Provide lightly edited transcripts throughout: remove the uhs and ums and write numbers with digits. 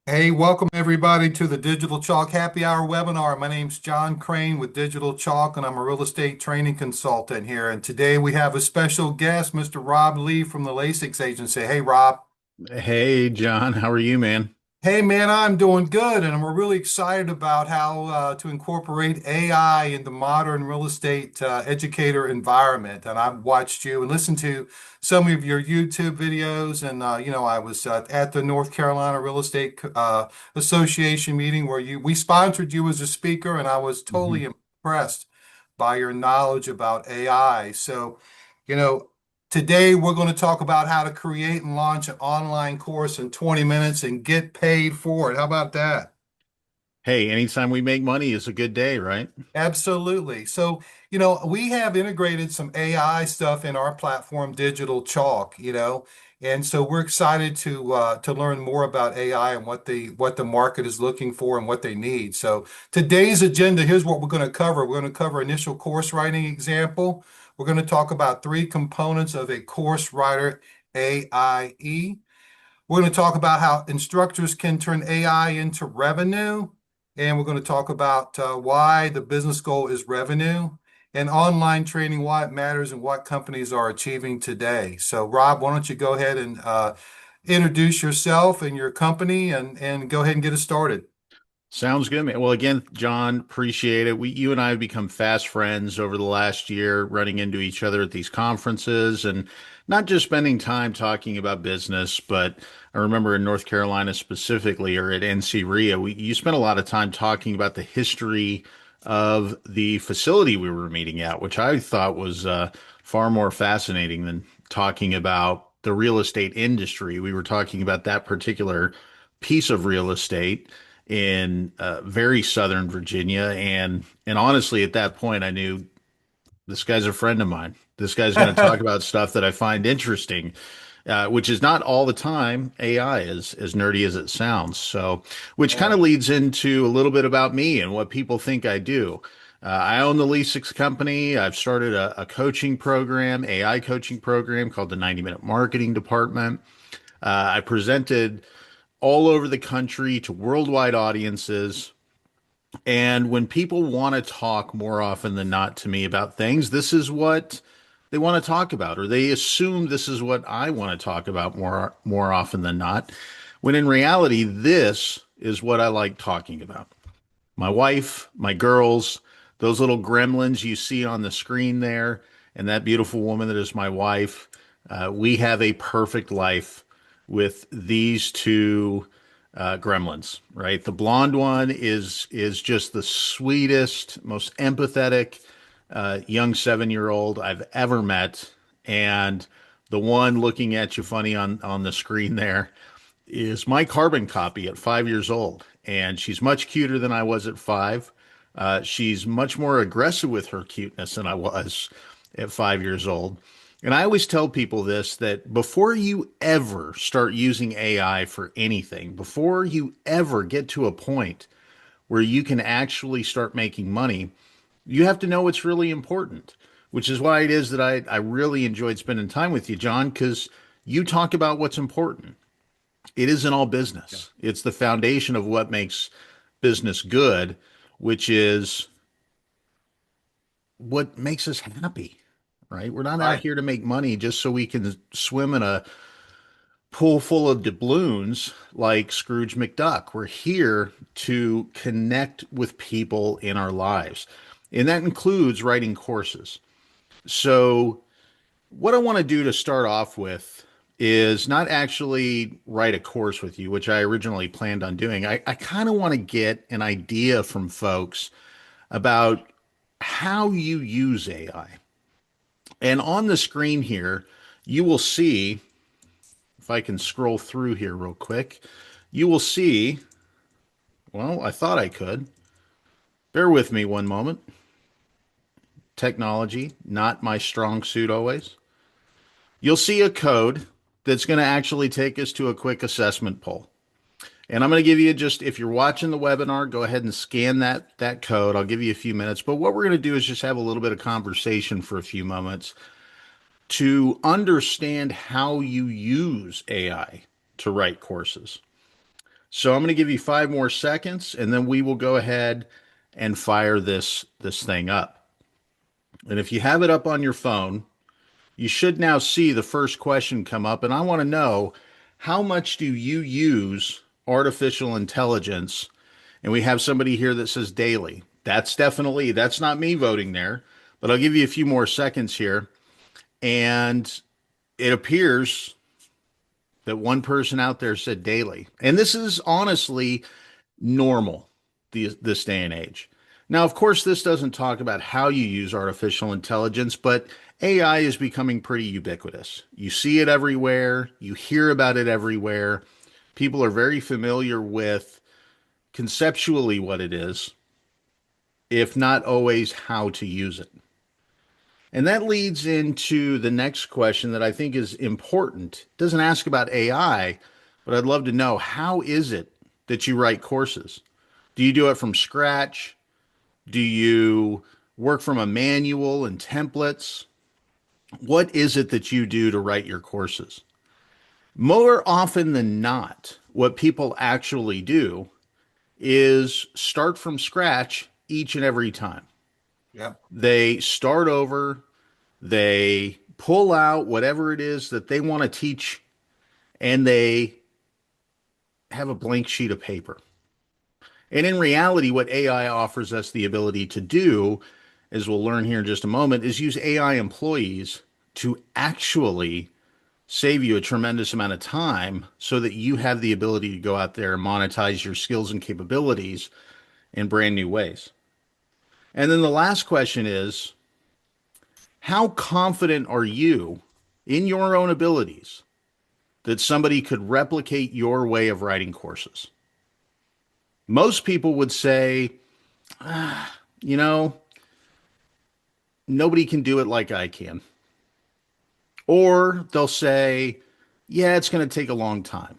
Hey, welcome everybody to the Digital Chalk Happy Hour webinar. My name's John Craine with Digital Chalk, and I'm a real estate training consultant here. And today we have a special guest, Mr. Rob Lee from the Lesix Agency. Hey, Rob. Hey, John, how are you, man? Hey, man, I'm doing good, and we're really excited about how to incorporate AI into modern real estate educator environment. And I've watched you and listened to some of your YouTube videos, and I was at the North Carolina Real Estate Association meeting where we sponsored you as a speaker, and I was totally hmm impressed by your knowledge about AI. So, you know, today, we're going to talk about how to create and launch an online course in 20 minutes and get paid for it. How about that? Hey, anytime we make money is a good day, right? Absolutely. So, we have integrated some AI stuff in our platform, Digital Chalk, and so we're excited to learn more about AI and what the market is looking for and what they need. So today's agenda, here's what we're going to cover. We're going to cover initial course writing example. We're going to talk about three components of a course writer AIE. We're going to talk about how instructors can turn AI into revenue. And we're going to talk about why the business goal is revenue and online training, why it matters and what companies are achieving today. So, Rob, why don't you go ahead and introduce yourself and your company and go ahead and get us started. Sounds good, man. Well, again, John, appreciate it. You and I have become fast friends over the last year, running into each other at these conferences and not just spending time talking about business, but I remember in North Carolina specifically, or at NC RIA, you spent a lot of time talking about the history of the facility we were meeting at, which I thought was far more fascinating than talking about the real estate industry. We were talking about that particular piece of real estate in very southern Virginia, and honestly, at that point, I knew this guy's a friend of mine. This guy's going to talk about stuff that I find interesting, which is not all the time AI is as nerdy as it sounds. So, which kind Yeah. of leads into a little bit about me and what people think I do. I own the Lesix company. I've started a coaching program, AI coaching program called the 90-Minute Marketing Department. I presented all over the country to worldwide audiences. And when people want to talk more often than not to me about things, this is what they want to talk about, or they assume this is what I want to talk about more often than not. When in reality, this is what I like talking about. My wife, my girls, those little gremlins you see on the screen there, and that beautiful woman that is my wife. We have a perfect life with these two gremlins, right? The blonde one is just the sweetest, most empathetic young 7 year old I've ever met, and the one looking at you funny on the screen there is my carbon copy at 5 years old, and she's much cuter than I was at five. She's much more aggressive with her cuteness than I was at 5 years old. And I always tell people this that before you ever start using AI for anything, before you ever get to a point where you can actually start making money, you have to know what's really important, which is why it is that I really enjoyed spending time with you, John, because you talk about what's important. It isn't all business. It's the foundation of what makes business good, which is what makes us happy, right? We're not out Right. here to make money just so we can swim in a pool full of doubloons like Scrooge McDuck. We're here to connect with people in our lives, and that includes writing courses. So, what I want to do to start off with is not actually write a course with you, which I originally planned on doing. I kind of want to get an idea from folks about how you use AI. And on the screen here, you will see, if I can scroll through here real quick, you will see, well, I thought I could. Bear with me one moment. Technology, not my strong suit always. You'll see a code that's going to actually take us to a quick assessment poll. And I'm going to give you just, if you're watching the webinar, go ahead and scan that code. I'll give you a few minutes. But what we're going to do is just have a little bit of conversation for a few moments to understand how you use AI to write courses. So I'm going to give you 5 more seconds and then we will go ahead and fire this thing up. And if you have it up on your phone, you should now see the first question come up. And I want to know, how much do you use artificial intelligence? And we have somebody here that says daily. That's not me voting there, but I'll give you a few more seconds here. And it appears that one person out there said daily. And this is honestly normal this day and age. Now, of course, this doesn't talk about how you use artificial intelligence, but AI is becoming pretty ubiquitous. You see it everywhere, you hear about it everywhere. People are very familiar with conceptually what it is, if not always how to use it. And that leads into the next question that I think is important. It doesn't ask about AI, but I'd love to know, how is it that you write courses? Do you do it from scratch? Do you work from a manual and templates? What is it that you do to write your courses? More often than not, what people actually do is start from scratch each and every time. Yeah. They start over, they pull out whatever it is that they want to teach, and they have a blank sheet of paper. And in reality, what AI offers us the ability to do, as we'll learn here in just a moment, is use AI employees to actually save you a tremendous amount of time so that you have the ability to go out there and monetize your skills and capabilities in brand new ways. And then the last question is, how confident are you in your own abilities that somebody could replicate your way of writing courses? Most people would say, you know, nobody can do it like I can. Or they'll say, yeah, it's going to take a long time.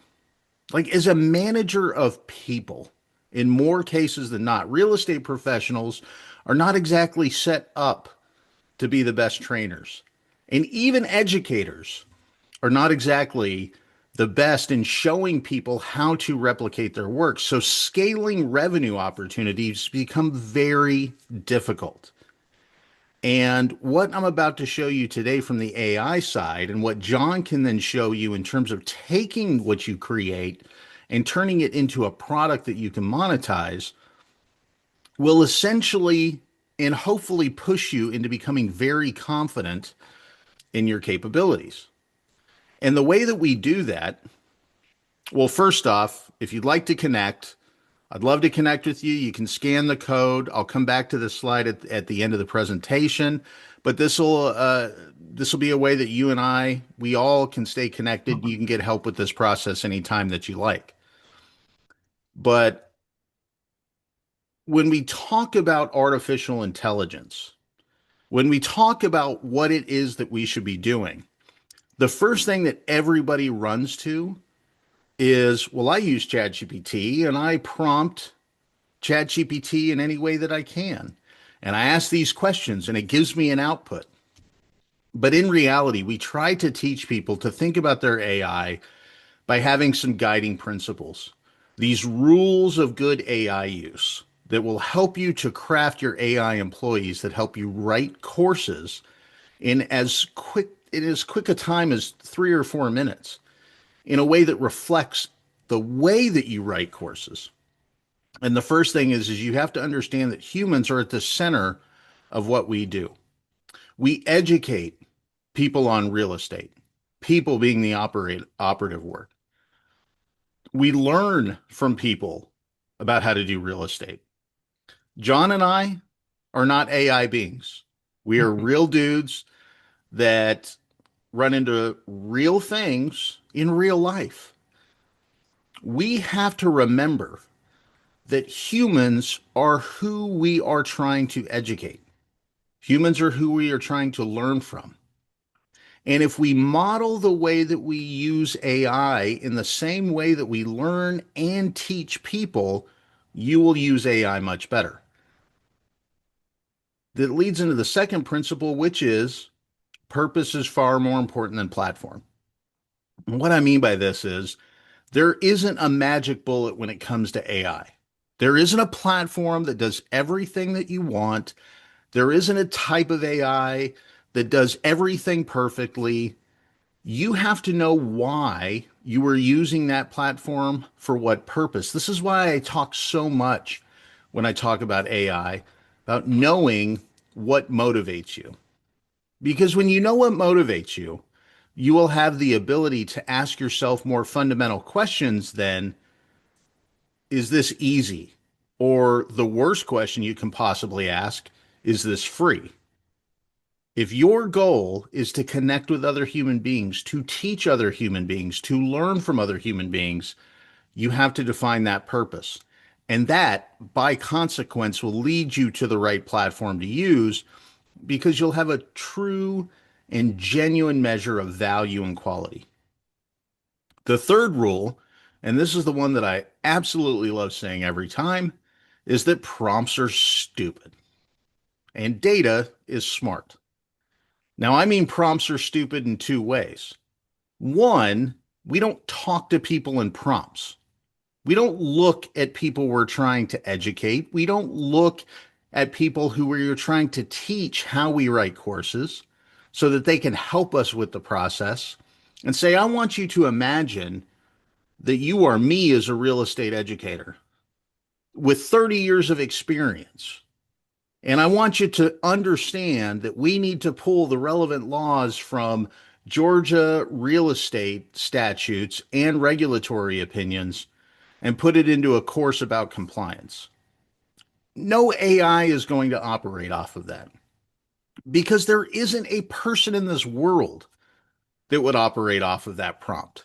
Like, as a manager of people, in more cases than not, real estate professionals are not exactly set up to be the best trainers. And even educators are not exactly the best in showing people how to replicate their work. So scaling revenue opportunities become very difficult. And what I'm about to show you today from the AI side, and what John can then show you in terms of taking what you create and turning it into a product that you can monetize, will essentially and hopefully push you into becoming very confident in your capabilities. And the way that we do that, well, first off, if you'd like to connect, I'd love to connect with you. You can scan the code. I'll come back to this slide at the end of the presentation, but this will be a way that you and we all can stay connected. You can get help with this process anytime that you like. But when we talk about artificial intelligence, when we talk about what it is that we should be doing, the first thing that everybody runs to is, well, I use ChatGPT and I prompt ChatGPT in any way that I can. And I ask these questions and it gives me an output. But in reality, we try to teach people to think about their AI by having some guiding principles, these rules of good AI use that will help you to craft your AI employees that help you write courses in as quick a time as 3 or 4 minutes, in a way that reflects the way that you write courses. And the first thing is you have to understand that humans are at the center of what we do. We educate people on real estate, people being the operative word. We learn from people about how to do real estate. John and I are not AI beings. We are real dudes that run into real things in real life. We have to remember that humans are who we are trying to educate. Humans are who we are trying to learn from. And if we model the way that we use AI in the same way that we learn and teach people, you will use AI much better. That leads into the second principle, which is purpose is far more important than platform. And what I mean by this is There isn't a magic bullet when it comes to AI. There isn't a platform that does everything that you want. There isn't a type of AI that does everything perfectly. You have to know why you are using that platform for what purpose. This is why I talk so much when I talk about AI, about knowing what motivates you. Because when you know what motivates you, you will have the ability to ask yourself more fundamental questions than, is this easy? Or the worst question you can possibly ask, is this free? If your goal is to connect with other human beings, to teach other human beings, to learn from other human beings, you have to define that purpose. And that, by consequence, will lead you to the right platform to use because you'll have a true and genuine measure of value and quality. The third rule, and this is the one that I absolutely love saying every time, is that prompts are stupid and data is smart. Now, I mean, prompts are stupid in two ways. One, we don't talk to people in prompts. We don't look at people we're trying to educate. We don't look at people who we're trying to teach how we write courses so that they can help us with the process and say, I want you to imagine that you are me as a real estate educator with 30 years of experience. And I want you to understand that we need to pull the relevant laws from Georgia real estate statutes and regulatory opinions and put it into a course about compliance. No AI is going to operate off of that because there isn't a person in this world that would operate off of that prompt.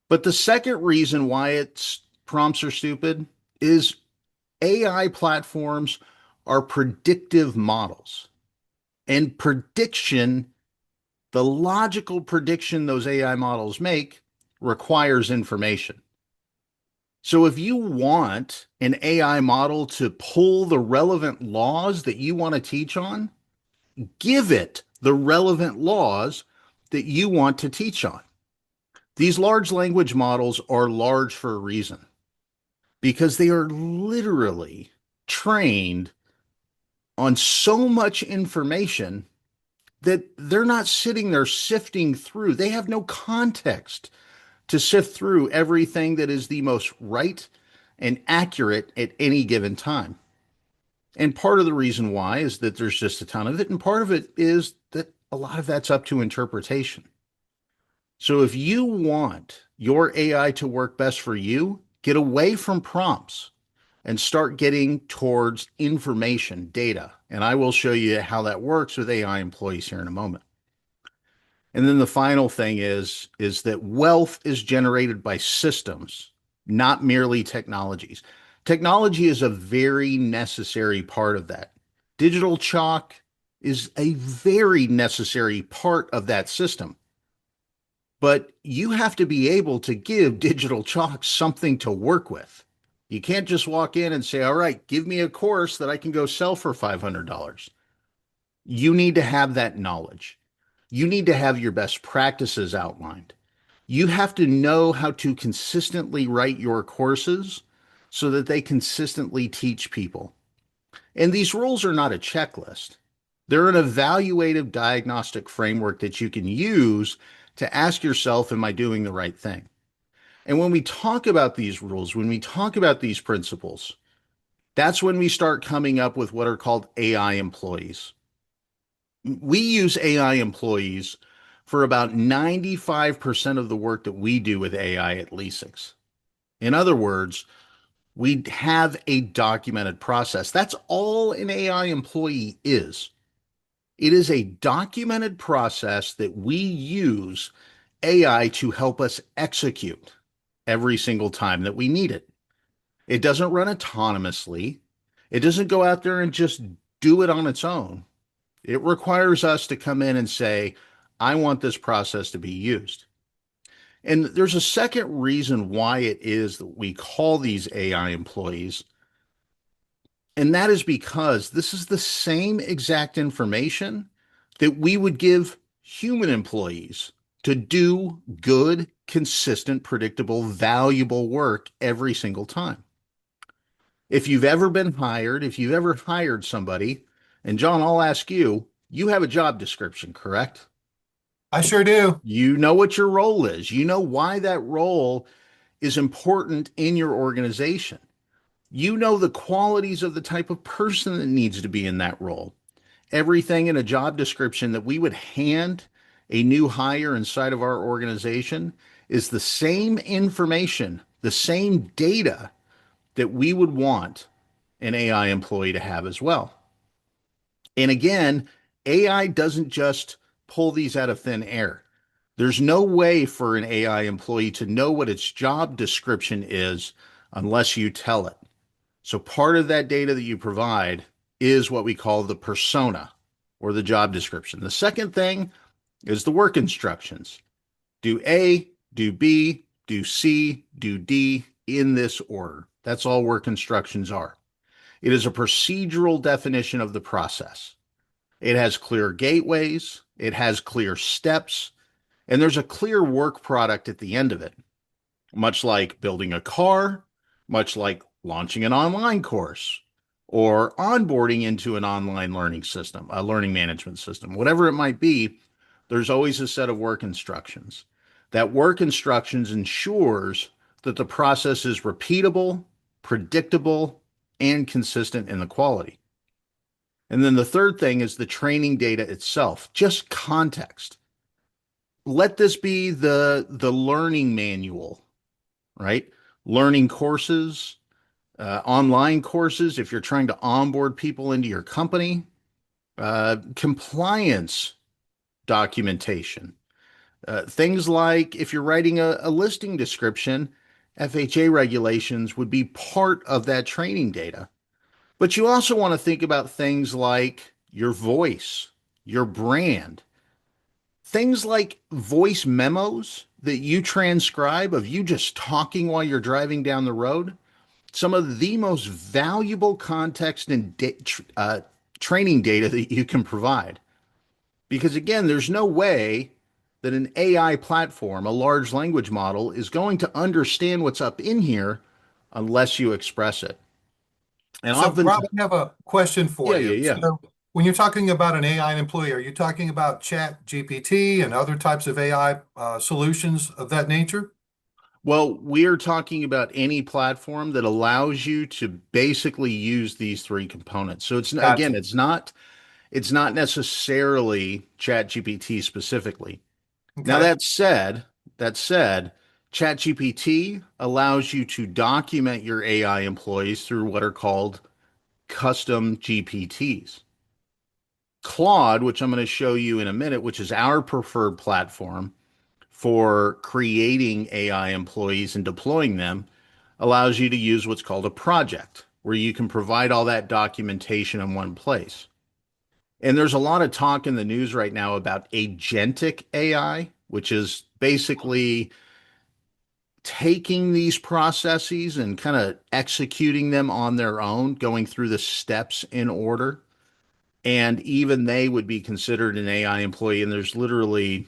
But the second reason why it's prompts are stupid is AI platforms are predictive models. And prediction, the logical prediction those AI models make, requires information. So if you want an AI model to pull the relevant laws that you want to teach on, give it the relevant laws that you want to teach on. These large language models are large for a reason because they are literally trained on so much information that they're not sitting there sifting through. They have no context to sift through everything that is the most right and accurate at any given time. And part of the reason why is that there's just a ton of it. And part of it is that a lot of that's up to interpretation. So if you want your AI to work best for you, get away from prompts and start getting towards information, data. And I will show you how that works with AI employees here in a moment. And then the final thing is that wealth is generated by systems, not merely technologies. Technology is a very necessary part of that. Digital chalk is a very necessary part of that system. But you have to be able to give digital chalk something to work with. You can't just walk in and say, all right, give me a course that I can go sell for $500. You need to have that knowledge. You need to have your best practices outlined. You have to know how to consistently write your courses so that they consistently teach people. And these rules are not a checklist. They're an evaluative diagnostic framework that you can use to ask yourself, am I doing the right thing? And when we talk about these rules, when we talk about these principles, that's when we start coming up with what are called AI employees. We use AI employees for about 95% of the work that we do with AI at Lesix. In other words, we have a documented process. That's all an AI employee is. It is a documented process that we use AI to help us execute every single time that we need it. It doesn't run autonomously. It doesn't go out there and just do it on its own. It requires us to come in and say, I want this process to be used. And there's a second reason why it is that we call these AI employees, and that is because this is the same exact information that we would give human employees to do good consistent, predictable, valuable work every single time. If you've ever been hired, if you've ever hired somebody, and John, I'll ask you, you have a job description, correct? I sure do. You know what your role is. You know why that role is important in your organization. You know the qualities of the type of person that needs to be in that role. Everything in a job description that we would hand a new hire inside of our organization is the same information, the same data that we would want an AI employee to have as well. And again, AI doesn't just pull these out of thin air. There's no way for an AI employee to know what its job description is unless you tell it. So part of that data that you provide is what we call the persona or the job description. The second thing is the work instructions. Do A, do B, do C, do D in this order. That's all work instructions are. It is a procedural definition of the process. It has clear gateways, it has clear steps, and there's a clear work product at the end of it, much like building a car, much like launching an online course or onboarding into an online learning system, a learning management system, whatever it might be. There's always a set of work instructions. That work instructions ensures that the process is repeatable, predictable, and consistent in the quality. And then the third thing is the training data itself, just context. Let this be the learning manual, right? Learning courses, online courses, if you're trying to onboard people into your company, compliance documentation, things like if you're writing a listing description, FHA regulations would be part of that training data. But you also want to think about things like your voice, your brand, things like voice memos that you transcribe of you just talking while you're driving down the road. Some of the most valuable context and training data that you can provide. Because again, there's no way that an AI platform, a large language model, is going to understand what's up in here unless you express it. And So, often, Rob, I have a question for yeah, yeah, you. yeah. So, when you're talking about an AI employee, are you talking about Chat GPT and other types of AI solutions of that nature? Well, we're talking about any platform that allows you to basically use these three components. So it's again, Gotcha. it's not necessarily ChatGPT specifically. Now Okay. that said, ChatGPT allows you to document your AI employees through what are called custom GPTs. Claude, which I'm going to show you in a minute, which is our preferred platform for creating AI employees and deploying them, allows you to use what's called a project, where you can provide all that documentation in one place. And there's a lot of talk in the news right now about agentic AI, which is basically taking these processes and kind of executing them on their own, going through the steps in order. And even they would be considered an AI employee. And there's literally,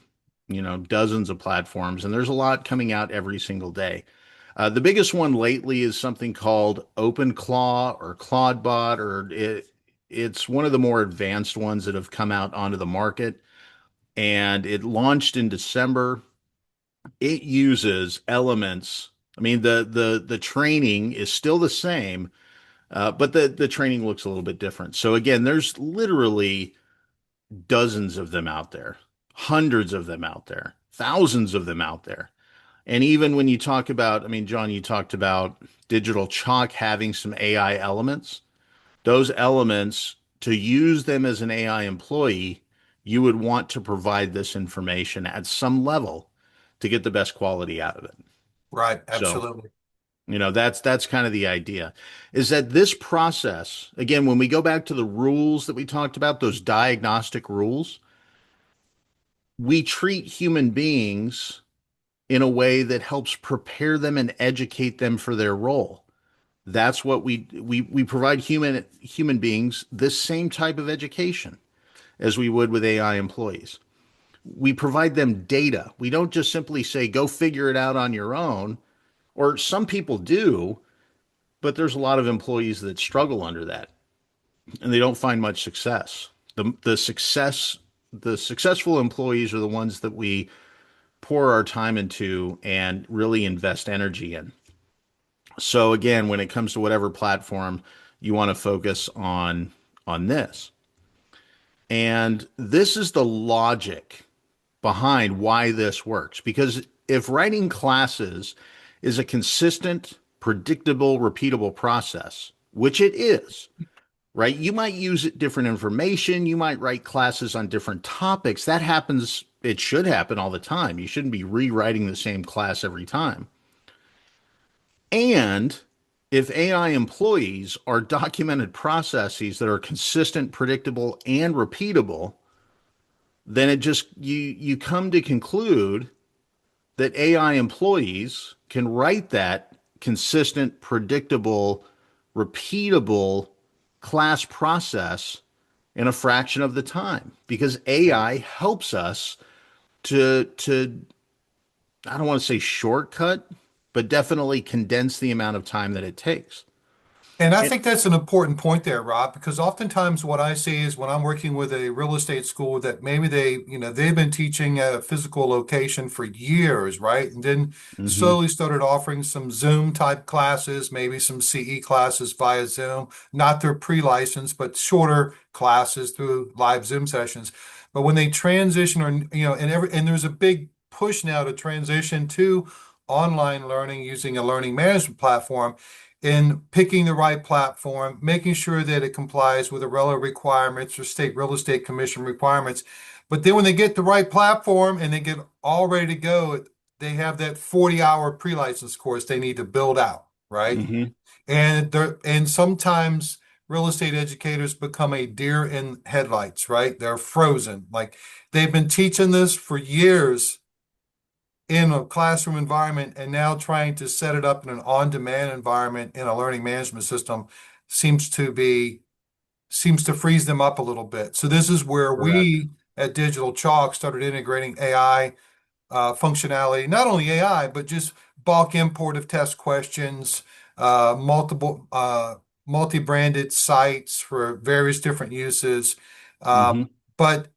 dozens of platforms, and there's a lot coming out every single day. The biggest one lately is something called OpenClaw or ClaudeBot, it's one of the more advanced ones that have come out onto the market, and it launched in December. It uses elements. I mean, the training is still the same, but the training looks a little bit different. So again, there's literally dozens of them out there, hundreds of them out there, thousands of them out there. And even when you talk about, I mean, John, you talked about DigitalChalk having some AI elements. Those elements, to use them as an AI employee, you would want to provide this information at some level to get the best quality out of it. Right. So, Absolutely. that's kind of the idea. Is that this process, again, when we go back to the rules that we talked about, those diagnostic rules, we treat human beings in a way that helps prepare them and educate them for their role. That's what we provide human beings this same type of education as we would with AI employees. We provide them data. We don't just simply say, go figure it out on your own, or some people do, but there's a lot of employees that struggle under that and they don't find much success. The successful employees are the ones that we pour our time into and really invest energy in. So again, when it comes to whatever platform, you want to focus on this. And this is the logic behind why this works. Because if writing classes is a consistent, predictable, repeatable process, which it is, right? You might use different information. You might write classes on different topics. That happens. It should happen all the time. You shouldn't be rewriting the same class every time. And if AI employees are documented processes that are consistent, predictable, and repeatable, then it just you come to conclude that AI employees can write that consistent, predictable, repeatable class process in a fraction of the time because AI helps us to I don't want to say shortcut, but definitely condense the amount of time that it takes. And I And think that's an important point there, Rob, because oftentimes what I see is when I'm working with a real estate school that maybe they've been teaching at a physical location for years, right? And then mhm, slowly started offering some Zoom type classes, maybe some CE classes via Zoom, not their pre-license, but shorter classes through live Zoom sessions. But when they transition and there's a big push now to transition to online learning using a learning management platform in picking the right platform, making sure that it complies with the relevant requirements or state real estate commission requirements. But then when they get the right platform and they get all ready to go, they have that 40-hour pre-license course they need to build out, right? mhm. And sometimes real estate educators become a deer in headlights, right? They're frozen. Like they've been teaching this for years in a classroom environment and now trying to set it up in an on-demand environment in a learning management system seems to be seems to freeze them up a little bit. So this is where Correct. we at Digital Chalk started integrating AI functionality, not only AI, but just bulk import of test questions, multi-branded sites for various different uses. Mhm. But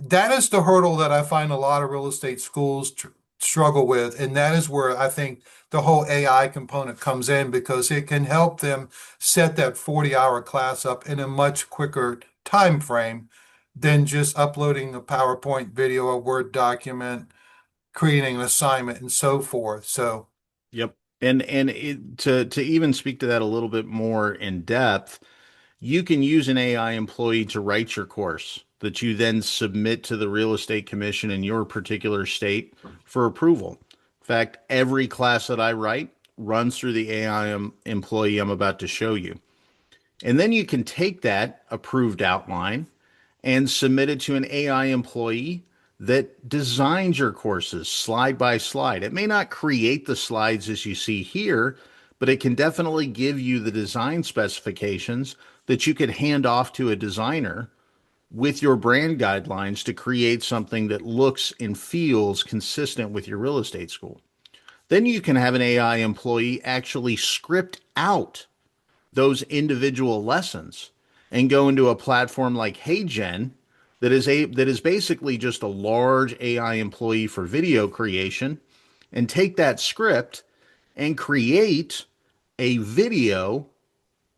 that is the hurdle that I find a lot of real estate schools struggle with. And that is where I think the whole AI component comes in because it can help them set that 40-hour class up in a much quicker time frame than just uploading a PowerPoint video, a Word document, creating an assignment, and so forth. So, Yep. To even speak to that a little bit more in depth, you can use an AI employee to write your course that you then submit to the real estate commission in your particular state for approval. In fact, every class that I write runs through the AI employee I'm about to show you. And then you can take that approved outline and submit it to an AI employee that designs your courses slide by slide. It may not create the slides as you see here, but it can definitely give you the design specifications that you could hand off to a designer with your brand guidelines to create something that looks and feels consistent with your real estate school. Then you can have an AI employee actually script out those individual lessons and go into a platform like HeyGen that is basically just a large AI employee for video creation and take that script and create a video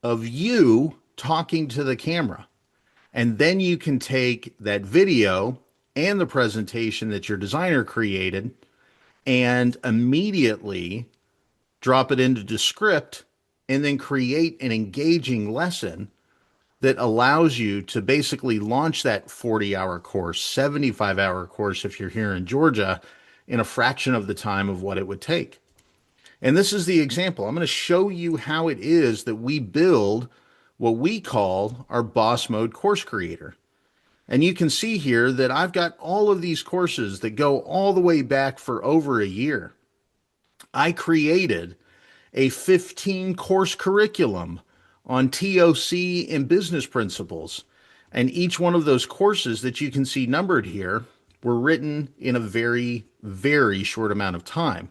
of you talking to the camera. And then you can take that video and the presentation that your designer created and immediately drop it into the script and then create an engaging lesson that allows you to basically launch that 40-hour course, 75-hour course if you're here in Georgia, in a fraction of the time of what it would take. And this is the example. I'm going to show you how it is that we build what we call our boss mode course creator. And you can see here that I've got all of these courses that go all the way back for over a year. I created a 15 course curriculum on TOC and business principles. And each one of those courses that you can see numbered here were written in a very, very short amount of time.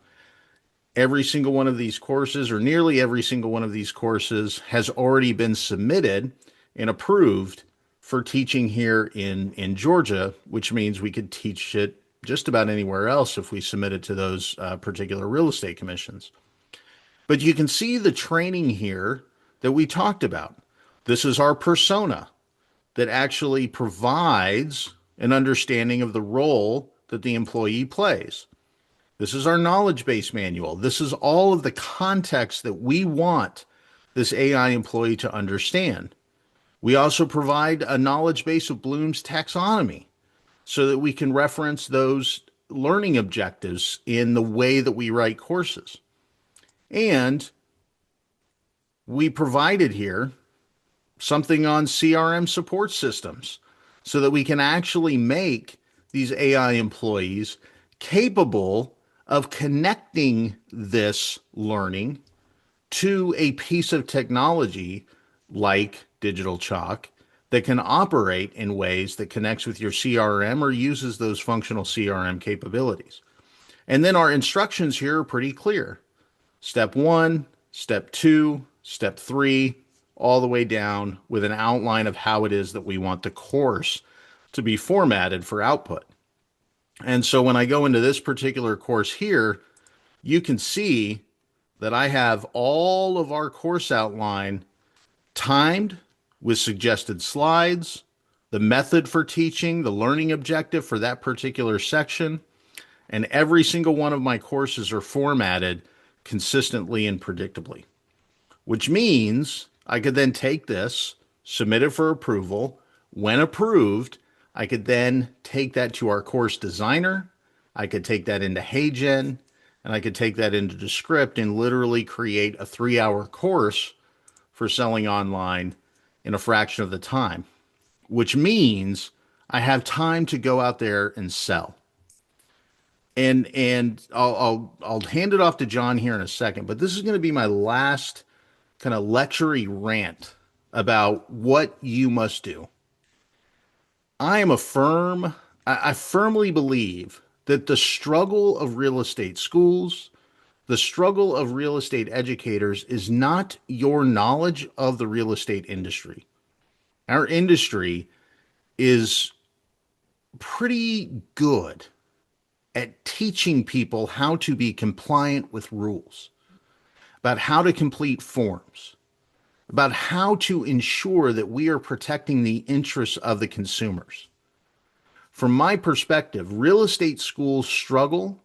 Every single one of these courses, or nearly every single one of these courses, has already been submitted and approved for teaching here in Georgia, which means we could teach it just about anywhere else if we submit it to those particular real estate commissions. But you can see the training here that we talked about. This is our persona that actually provides an understanding of the role that the employee plays. This is our knowledge base manual. This is all of the context that we want this AI employee to understand. We also provide a knowledge base of Bloom's taxonomy so that we can reference those learning objectives in the way that we write courses. And we provided here something on CRM support systems so that we can actually make these AI employees capable of connecting this learning to a piece of technology like DigitalChalk that can operate in ways that connects with your CRM or uses those functional CRM capabilities. And then our instructions here are pretty clear. Step one, step two, step three, all the way down with an outline of how it is that we want the course to be formatted for output. And so when I go into this particular course here, you can see that I have all of our course outline timed with suggested slides, the method for teaching, the learning objective for that particular section, and every single one of my courses are formatted consistently and predictably, which means I could then take this, submit it for approval. When approved, I could then take that to our course designer. I could take that into HeyGen, and I could take that into Descript and literally create a 3-hour course for selling online in a fraction of the time, which means I have time to go out there and sell. And I'll hand it off to John here in a second, but this is going to be my last kind of lecture-y rant about what you must do. I firmly believe that the struggle of real estate schools, the struggle of real estate educators is not your knowledge of the real estate industry. Our industry is pretty good at teaching people how to be compliant with rules, about how to complete forms, about how to ensure that we are protecting the interests of the consumers. From my perspective, real estate schools struggle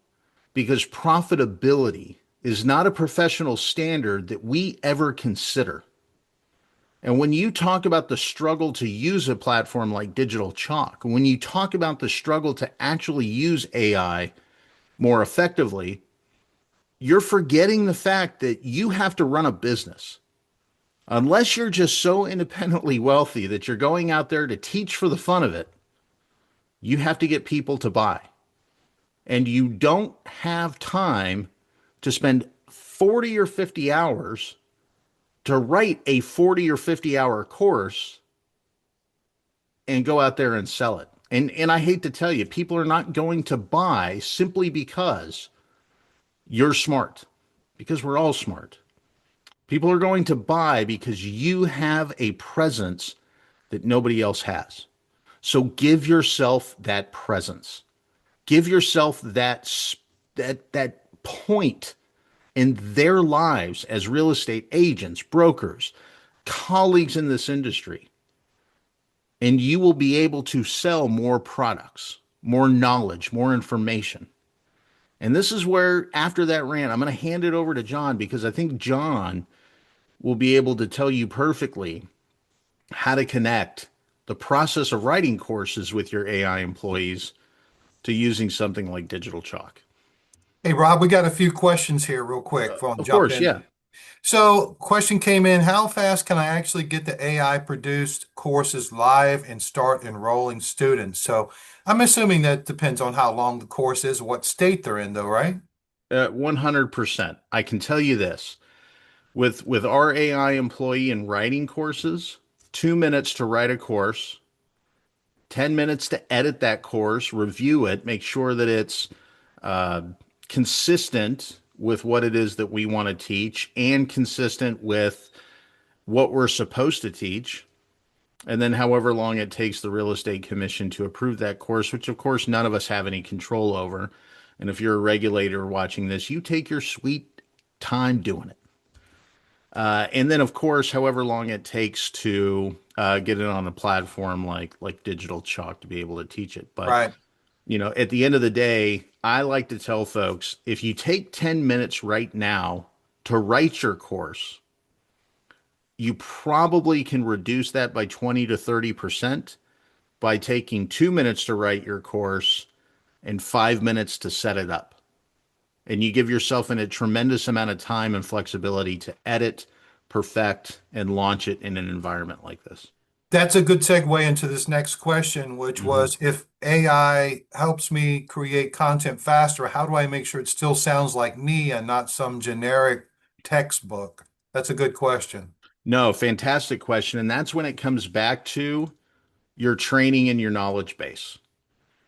because profitability is not a professional standard that we ever consider. And when you talk about the struggle to use a platform like DigitalChalk, when you talk about the struggle to actually use AI more effectively, you're forgetting the fact that you have to run a business. Unless you're just so independently wealthy that you're going out there to teach for the fun of it, you have to get people to buy. And you don't have time to spend 40 or 50 hours to write a 40 or 50-hour course and go out there and sell it. And I hate to tell you, people are not going to buy simply because you're smart, because we're all smart. People are going to buy because you have a presence that nobody else has. So give yourself that presence. Give yourself that point in their lives as real estate agents, brokers, colleagues in this industry. And you will be able to sell more products, more knowledge, more information. And this is where, after that rant, I'm going to hand it over to John because I think John will be able to tell you perfectly how to connect the process of writing courses with your AI employees to using something like DigitalChalk. Hey, Rob, we got a few questions here real quick before I Of jump course, in. yeah. So, question came in, how fast can I actually get the AI produced courses live and start enrolling students? So, I'm assuming that depends on how long the course is, what state they're in, though, right? 100%. I can tell you this. With our AI employee and writing courses, 2 minutes to write a course, 10 minutes to edit that course, review it, make sure that it's uh, consistent with what it is that we want to teach and consistent with what we're supposed to teach. And then, however long it takes the real estate commission to approve that course, which of course none of us have any control over. And if you're a regulator watching this, you take your sweet time doing it. And then, of course, however long it takes to get it on a platform like DigitalChalk to be able to teach it. But Right. at the end of the day, I like to tell folks if you take 10 minutes right now to write your course, you probably can reduce that by 20 to 30% by taking 2 minutes to write your course and 5 minutes to set it up. And you give yourself a tremendous amount of time and flexibility to edit, perfect, and launch it in an environment like this. That's a good segue into this next question, which Hmm. was if AI helps me create content faster, how do I make sure it still sounds like me and not some generic textbook? That's a good question. No, fantastic question. And that's when it comes back to your training and your knowledge base,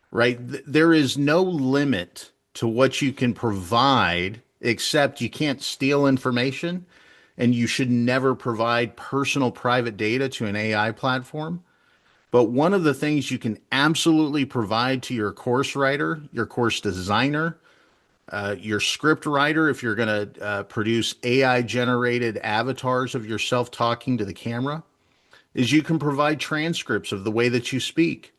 right? There is no limit to what you can provide, except you can't steal information and you should never provide personal private data to an AI platform. But one of the things you can absolutely provide to your course writer, your course designer, your script writer, if you're going to produce AI generated avatars of yourself talking to the camera, is you can provide transcripts of the way that you speak.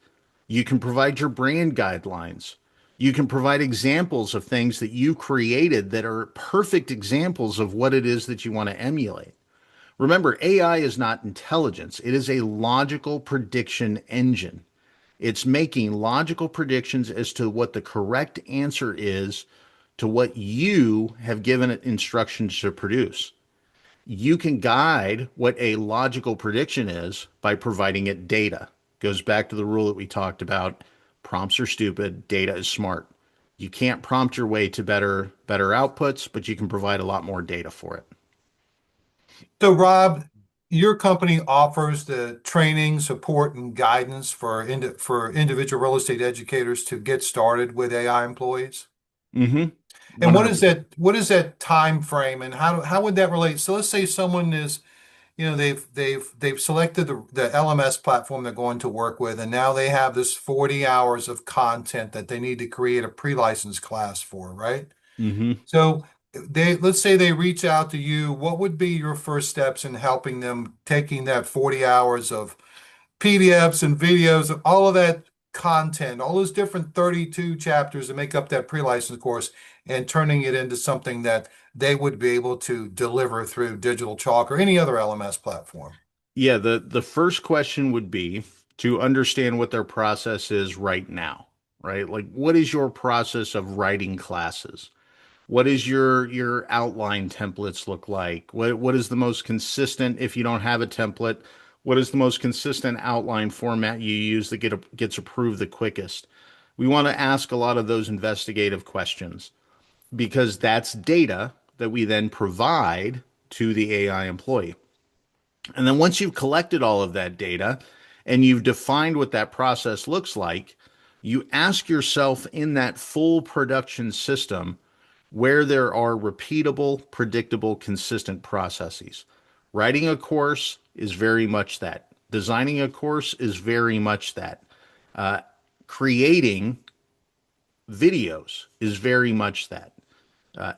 You can provide your brand guidelines. You can provide examples of things that you created that are perfect examples of what it is that you want to emulate. Remember, AI is not intelligence, it is a logical prediction engine. It's making logical predictions as to what the correct answer is to what you have given it instructions to produce. You can guide what a logical prediction is by providing it data. Goes back to the rule that we talked about. Prompts are stupid, data is smart. You can't prompt your way to better outputs, but you can provide a lot more data for it. So, Rob, your company offers the training, support, and guidance for individual real estate educators to get started with AI employees. Mm-hmm. And what is 100%. that time frame, and how would that relate? So, let's say someone is, they've selected the LMS platform they're going to work with, and now they have this 40 hours of content that they need to create a pre-license class for, right? Mm-hmm. So let's say they reach out to you. What would be your first steps in helping them taking that 40 hours of PDFs and videos and all of that content, all those different 32 chapters that make up that pre-license course and turning it into something that they would be able to deliver through Digital Chalk or any other LMS platform? Yeah, the first question would be to understand what their process is right now, right? Like what is your process of writing classes? What is your outline templates look like? What is the most consistent if you don't have a template? What is the most consistent outline format you use that gets approved the quickest? We want to ask a lot of those investigative questions because that's data that we then provide to the AI employee. And then once you've collected all of that data and you've defined what that process looks like, you ask yourself in that full production system where there are repeatable, predictable, consistent processes. Writing a course is very much that. Designing a course is very much that. Uh, Creating videos is very much that.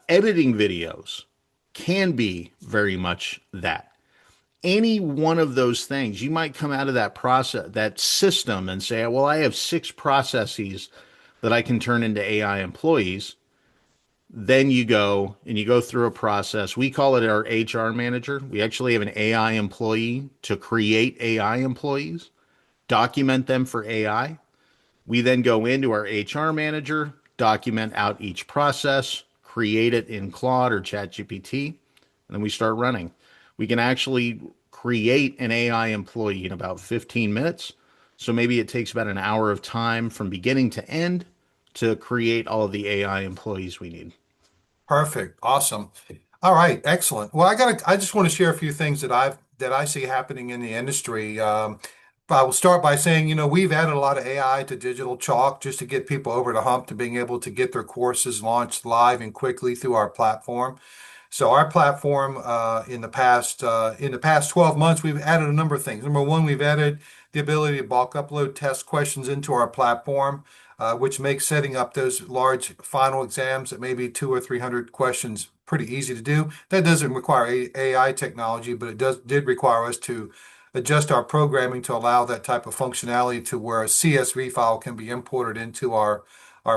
Editing videos can be very much that. Any one of those things, you might come out of that process, that system, and say, well, I have 6 processes that I can turn into AI employees. Then you go and you go through a process. We call it our HR manager. We actually have an AI employee to create AI employees, document them for AI. We then go into our HR manager, document out each process, create it in Claude or ChatGPT, and then we start running. We can actually create an AI employee in about 15 minutes. So maybe it takes about an hour of time from beginning to end to create all of the AI employees we need. Perfect. Awesome. All right. Excellent. Well, I just want to share a few things that I see happening in the industry. I will start by saying, we've added a lot of AI to Digital Chalk just to get people over the hump to being able to get their courses launched live and quickly through our platform. So our platform in the past 12 months, we've added a number of things. Number one, we've added the ability to bulk upload test questions into our platform, which makes setting up those large final exams that may be 200 or 300 questions pretty easy to do. That doesn't require AI technology, but it did require us to adjust our programming to allow that type of functionality to where a CSV file can be imported into our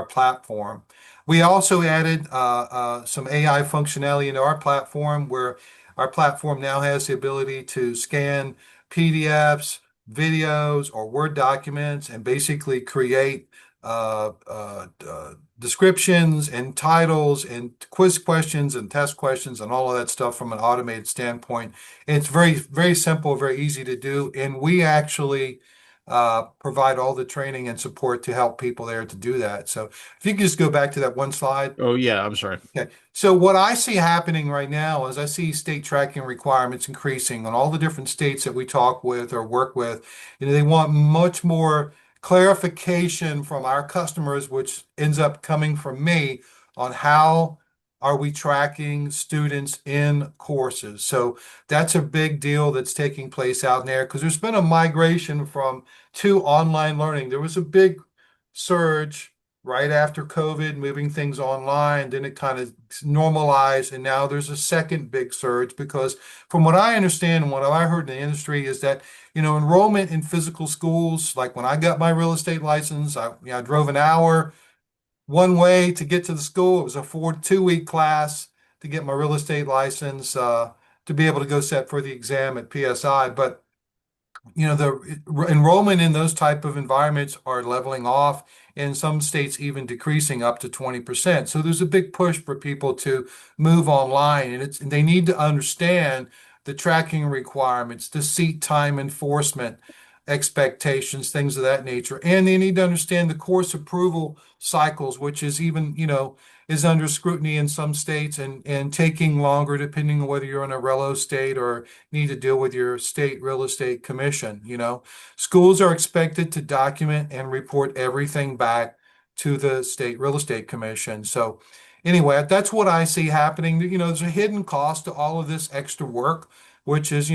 platform. We also added some AI functionality into our platform where our platform now has the ability to scan PDFs, videos, or Word documents and basically create descriptions and titles and quiz questions and test questions and all of that stuff from an automated standpoint. And it's very, very simple, very easy to do. And we actually provide all the training and support to help people there to do that. So if you could just go back to that one slide. Oh, yeah, I'm sorry. Okay. So what I see happening right now is I see state tracking requirements increasing on all the different states that we talk with or work with. They want much more clarification from our customers, which ends up coming from me on how are we tracking students in courses. So that's a big deal that's taking place out there because there's been a migration from to online learning. There was a big surge right after COVID, moving things online, then it kind of normalized, and now there's a second big surge because from what I understand and what I heard in the industry is that, enrollment in physical schools, like when I got my real estate license, I drove an hour one way to get to the school. It was a 2-week class to get my real estate license, to be able to go set for the exam at PSI. But the enrollment in those type of environments are leveling off, in some states even decreasing up to 20%. So there's a big push for people to move online, and they need to understand the tracking requirements, the seat time enforcement expectations, things of that nature. And they need to understand the course approval cycles, which is even, is under scrutiny in some states and taking longer depending on whether you're in a relo state or need to deal with your state real estate commission. Schools are expected to document and report everything back to the state real estate commission. So anyway, that's what I see happening. There's a hidden cost to all of this extra work, which is,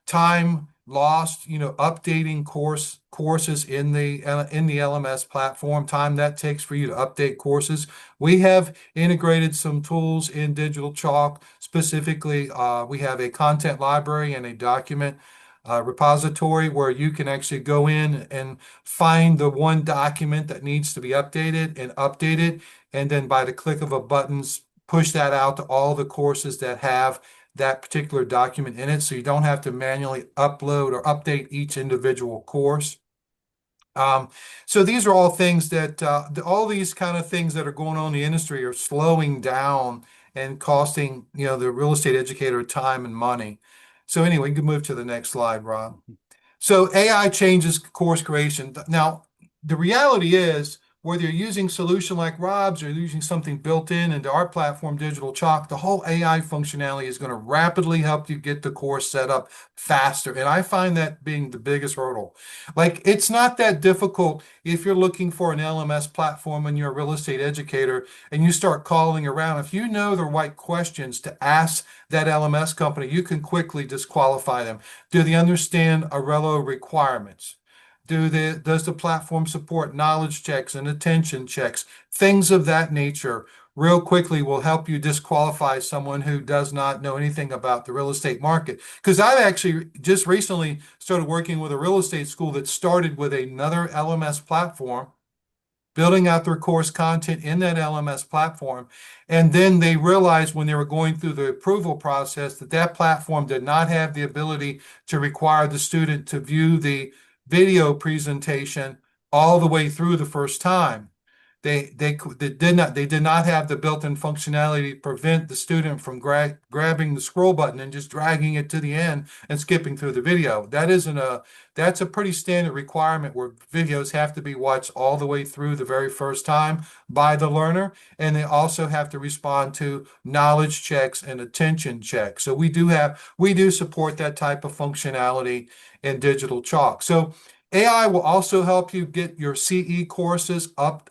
time lost, updating courses in the LMS platform, time that takes for you to update courses. We have integrated some tools in Digital Chalk. Specifically, we have a content library and a document repository where you can actually go in and find the one document that needs to be updated and update it, and then by the click of a button, push that out to all the courses that have that particular document in it, so you don't have to manually upload or update each individual course. So these are all things that all these kind of things that are going on in the industry are slowing down and costing, the real estate educator time and money. So anyway, you can move to the next slide, Rob. So AI changes course creation. Now, the reality is, whether you're using solution like Rob's or using something built in into our platform, Digital Chalk, the whole AI functionality is going to rapidly help you get the course set up faster. And I find that being the biggest hurdle. Like, it's not that difficult if you're looking for an LMS platform and you're a real estate educator and you start calling around. If you know the right questions to ask that LMS company, you can quickly disqualify them. Do they understand Arello requirements? Does the platform support knowledge checks and attention checks? Things of that nature real quickly will help you disqualify someone who does not know anything about the real estate market. Because I've actually just recently started working with a real estate school that started with another LMS platform, building out their course content in that LMS platform. And then they realized when they were going through the approval process that that platform did not have the ability to require the student to view the video presentation all the way through the first time. they did not have the built-in functionality to prevent the student from grabbing the scroll button and just dragging it to the end and skipping through the video. That's a pretty standard requirement where videos have to be watched all the way through the very first time by the learner, and they also have to respond to knowledge checks and attention checks. So we do support that type of functionality in Digital Chalk. So AI will also help you get your CE courses up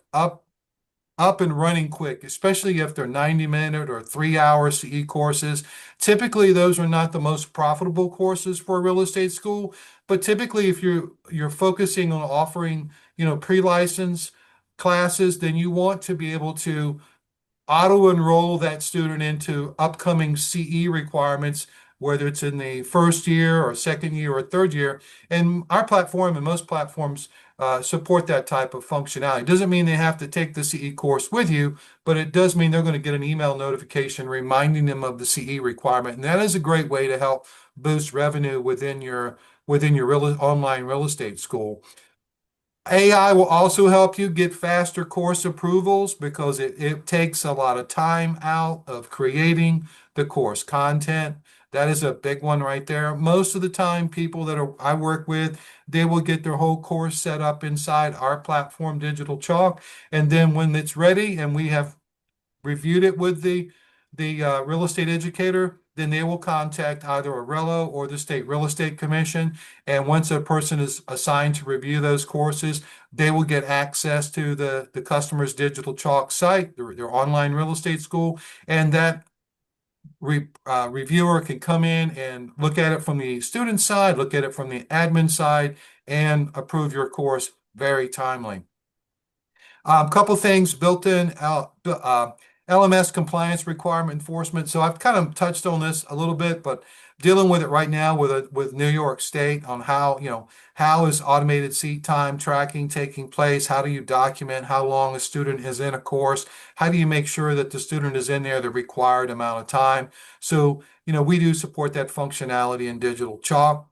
and running quick, especially if they're 90-minute or 3-hour CE courses. Typically, those are not the most profitable courses for a real estate school, but typically if you're focusing on offering, pre-license classes, then you want to be able to auto enroll that student into upcoming CE requirements, whether it's in the first year or second year or third year. And our platform and most platforms support that type of functionality. It doesn't mean they have to take the CE course with you, but it does mean they're going to get an email notification reminding them of the CE requirement. And that is a great way to help boost revenue within your online real estate school. AI will also help you get faster course approvals because it takes a lot of time out of creating the course content. That is a big one right there. Most of the time, people I work with, they will get their whole course set up inside our platform, Digital Chalk. And then when it's ready and we have reviewed it with the real estate educator, then they will contact either Arello or the State Real Estate Commission. And once a person is assigned to review those courses, they will get access to the customer's Digital Chalk site, their online real estate school, and that reviewer can come in and look at it from the student side, look at it from the admin side, and approve your course very timely. Couple things built in LMS compliance requirement enforcement. So I've kind of touched on this a little bit, but dealing with it right now with New York State on how is automated seat time tracking taking place? How do you document how long a student is in a course? How do you make sure that the student is in there the required amount of time? So, we do support that functionality in Digital Chalk.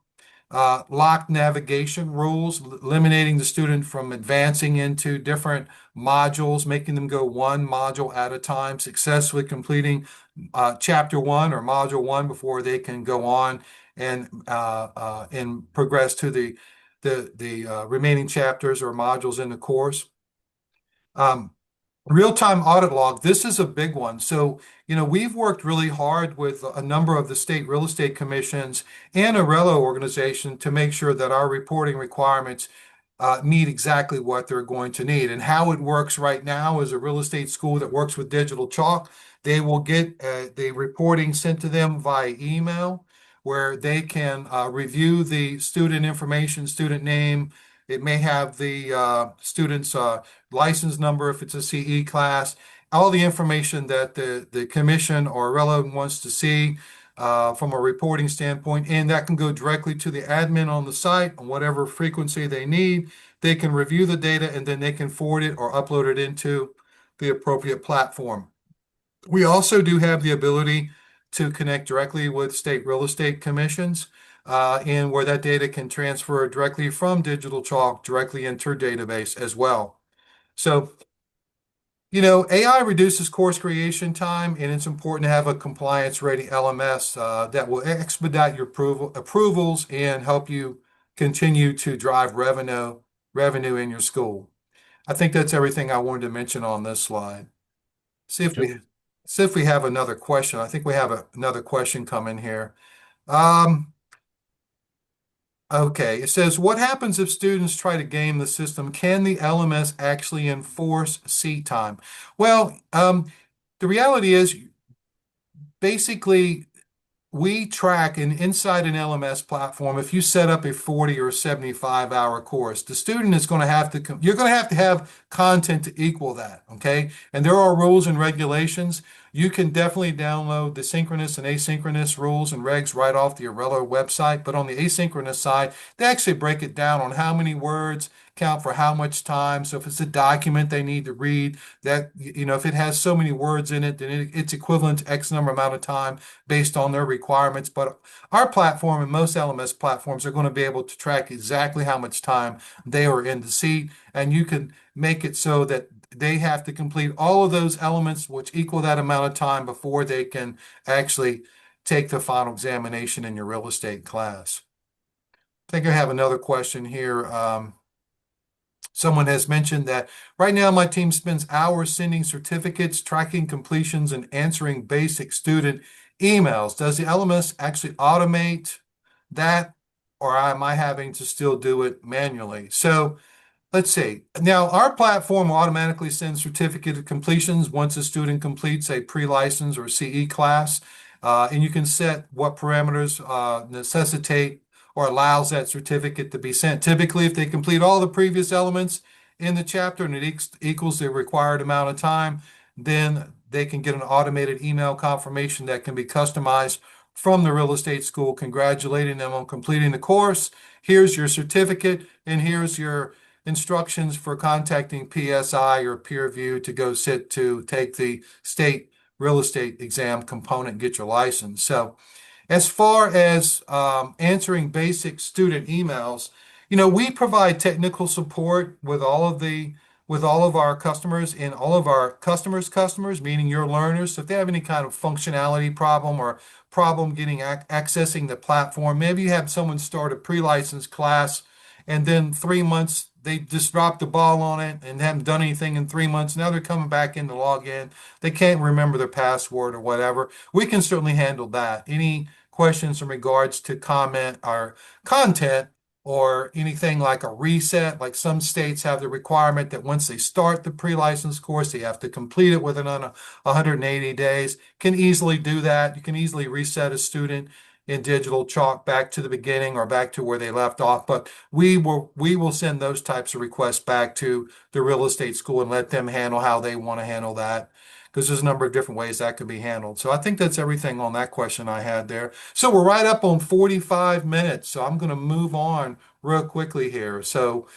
Locked navigation rules, eliminating the student from advancing into different modules, making them go one module at a time, successfully completing chapter one or module one before they can go on and progress to the remaining chapters or modules in the course. Um, Real-time audit log, this is a big one. So, we've worked really hard with a number of the state real estate commissions and Arello organization to make sure that our reporting requirements meet exactly what they're going to need. And how it works right now is a real estate school that works with Digital Chalk. They will get the reporting sent to them via email where they can review the student information, student name. It may have the student's license number if it's a CE class, all the information that the commission or Arello wants to see from a reporting standpoint, and that can go directly to the admin on the site on whatever frequency they need. They can review the data and then they can forward it or upload it into the appropriate platform. We also do have the ability to connect directly with state real estate commissions, and where that data can transfer directly from Digital Chalk directly into our database as well. So, AI reduces course creation time, and it's important to have a compliance-ready LMS that will expedite your approvals and help you continue to drive revenue in your school. I think that's everything I wanted to mention on this slide. See if we see if we have another question. I think we have another question coming here. Um, okay, it says, what happens if students try to game the system? Can the LMS actually enforce seat time? Well, the reality is basically we track inside an LMS platform. If you set up a 40 or 75-hour course, the student is going to you're going to have content to equal that. Okay. And there are rules and regulations. You can definitely download the synchronous and asynchronous rules and regs right off the Arello website. But on the asynchronous side, they actually break it down on how many words account for how much time. So if it's a document they need to read, that, if it has so many words in it, then it's equivalent to X number amount of time based on their requirements. But our platform and most LMS platforms are going to be able to track exactly how much time they are in the seat, and you can make it so that they have to complete all of those elements, which equal that amount of time before they can actually take the final examination in your real estate class. I think I have another question here. Someone has mentioned that right now my team spends hours sending certificates, tracking completions, and answering basic student emails. Does the LMS actually automate that, or am I having to still do it manually? So let's see. Now, our platform will automatically send certificate of completions once a student completes a pre-license or CE class. And you can set what parameters necessitate or allows that certificate to be sent. Typically, if they complete all the previous elements in the chapter and it equals the required amount of time, then they can get an automated email confirmation that can be customized from the real estate school, congratulating them on completing the course. Here's your certificate, and here's your instructions for contacting PSI or peer review to go sit to take the state real estate exam component and get your license. So as far as answering basic student emails, we provide technical support with all of our customers and all of our customers, meaning your learners. So if they have any kind of functionality problem or problem getting accessing the platform, maybe you have someone start a pre-license class and then 3 months they just dropped the ball on it and haven't done anything in 3 months. Now they're coming back in to log in. They can't remember their password or whatever. We can certainly handle that. Any questions in regards to comment or content or anything like a reset, like some states have the requirement that once they start the pre-license course, they have to complete it within 180 days. Can easily do that. You can easily reset a student in DigitalChalk back to the beginning or back to where they left off. But we will send those types of requests back to the real estate school and let them handle how they want to handle that, because there's a number of different ways that could be handled. So I think that's everything on that question I had there. So we're right up on 45 minutes. So I'm going to move on real quickly here. So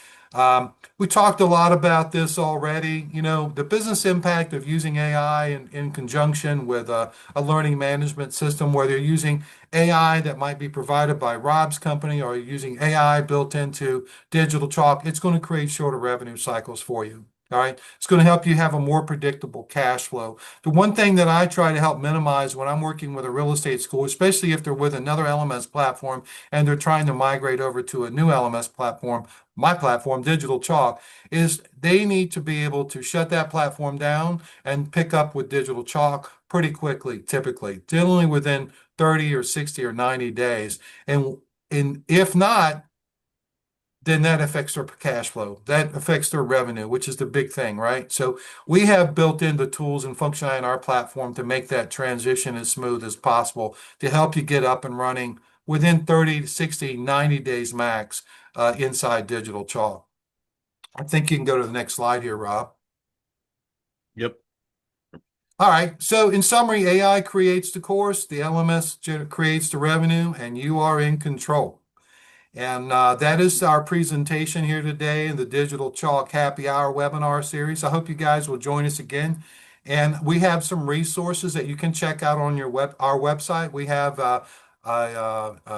we talked a lot about this already. The business impact of using AI in conjunction with a learning management system, whether you're using AI that might be provided by Rob's company or using AI built into DigitalChalk, it's going to create shorter revenue cycles for you. All right. It's going to help you have a more predictable cash flow. The one thing that I try to help minimize when I'm working with a real estate school, especially if they're with another LMS platform and they're trying to migrate over to a new LMS platform, my platform, DigitalChalk, is they need to be able to shut that platform down and pick up with DigitalChalk pretty quickly, typically, generally within 30 or 60 or 90 days. And if not, then that affects their cash flow. That affects their revenue, which is the big thing, right? So we have built in the tools and functionality in our platform to make that transition as smooth as possible to help you get up and running within 30 to 60, 90 days max inside DigitalChalk. I think you can go to the next slide here, Rob. Yep. All right. So in summary, AI creates the course, the LMS creates the revenue, and you are in control. And that is our presentation here today in the DigitalChalk Happy Hour webinar series. I hope you guys will join us again. And we have some resources that you can check out on our website. We have a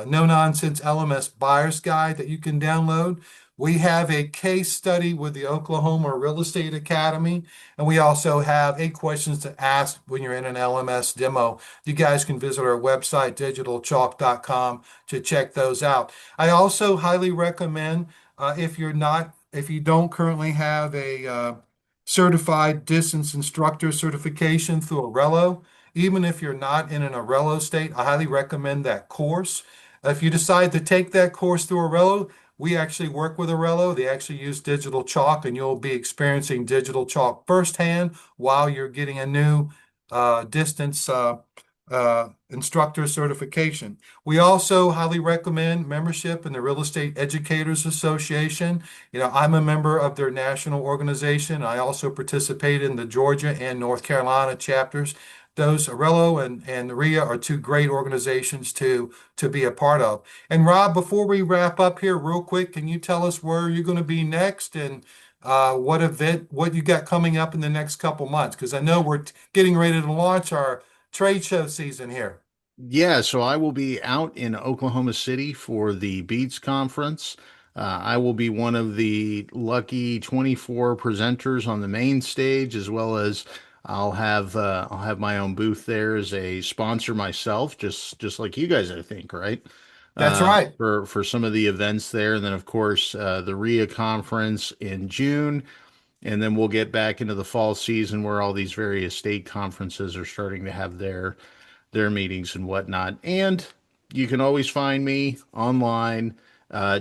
no-nonsense LMS buyer's guide that you can download. We have a case study with the Oklahoma Real Estate Academy, and we also have 8 questions to ask when you're in an LMS demo. You guys can visit our website, digitalchalk.com, to check those out. I also highly recommend if you don't currently have a certified distance instructor certification through Arello, even if you're not in an Arello state, I highly recommend that course. If you decide to take that course through Arello, we actually work with Arello. They actually use DigitalChalk, and you'll be experiencing DigitalChalk firsthand while you're getting a new distance instructor certification. We also highly recommend membership in the Real Estate Educators Association. I'm a member of their national organization. I also participate in the Georgia and North Carolina chapters. those Arello and RIA are two great organizations to be a part of. And Rob, before we wrap up here, real quick, can you tell us where you're going to be next and what you got coming up in the next couple months? Because I know we're getting ready to launch our trade show season here. Yeah, so I will be out in Oklahoma City for the Beats conference. I will be one of the lucky 24 presenters on the main stage, as well as I'll have my own booth there as a sponsor myself, just like you guys, I think, right? That's right. For some of the events there, and then of course the RIA conference in June, and then we'll get back into the fall season where all these various state conferences are starting to have their meetings and whatnot. And you can always find me online.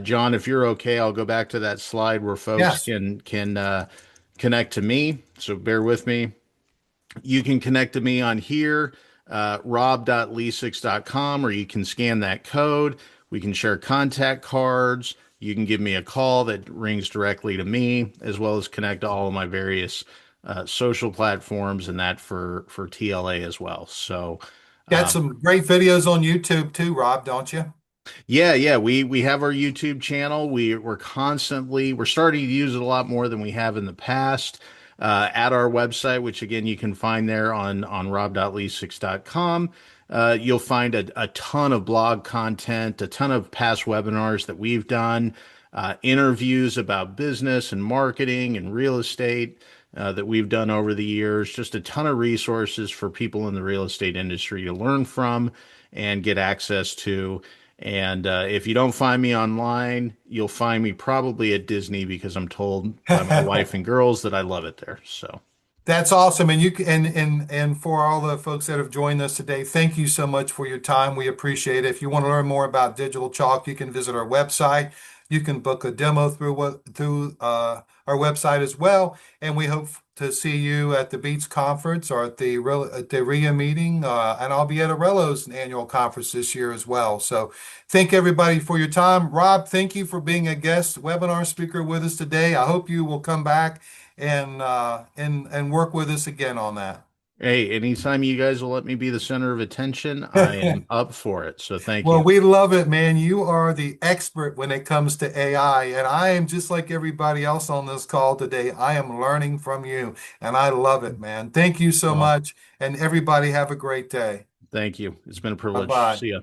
John, if you're okay, I'll go back to that slide where folks Yes. can connect to me. So bear with me. You can connect to me on here, rob.lesix.com, or you can scan that code. We can share contact cards. You can give me a call that rings directly to me, as well as connect to all of my various social platforms and that for TLA as well. So Got um, some great videos on YouTube too, Rob, don't you? yeah, we have our YouTube channel. We're starting to use it a lot more than we have in the past. At our website, which again you can find there on rob.lesix.com. You'll find a ton of blog content, a ton of past webinars that we've done, interviews about business and marketing and real estate that we've done over the years. Just a ton of resources for people in the real estate industry to learn from and get access to. And if you don't find me online, you'll find me probably at Disney because I'm told by my wife and girls that I love it there. So, That's awesome. And and for all the folks that have joined us today, thank you so much for your time. We appreciate it. If you want to learn more about Digital Chalk, you can visit our website. You can book a demo through our website as well. And we hope to see you at the Beats conference or at the RIA meeting. And I'll be at Arello's annual conference this year as well. So thank everybody for your time. Rob, thank you for being a guest webinar speaker with us today. I hope you will come back and work with us again on that. hey, anytime you guys will let me be the center of attention, I am up for it. So, thank Well, you. we love it, man. You are the expert when it comes to AI, and I am just like everybody else on this call today. I am learning from you, and I love it, man. Thank you so Well, much, and everybody have a great day. thank you. It's been a privilege. Bye-bye. See ya.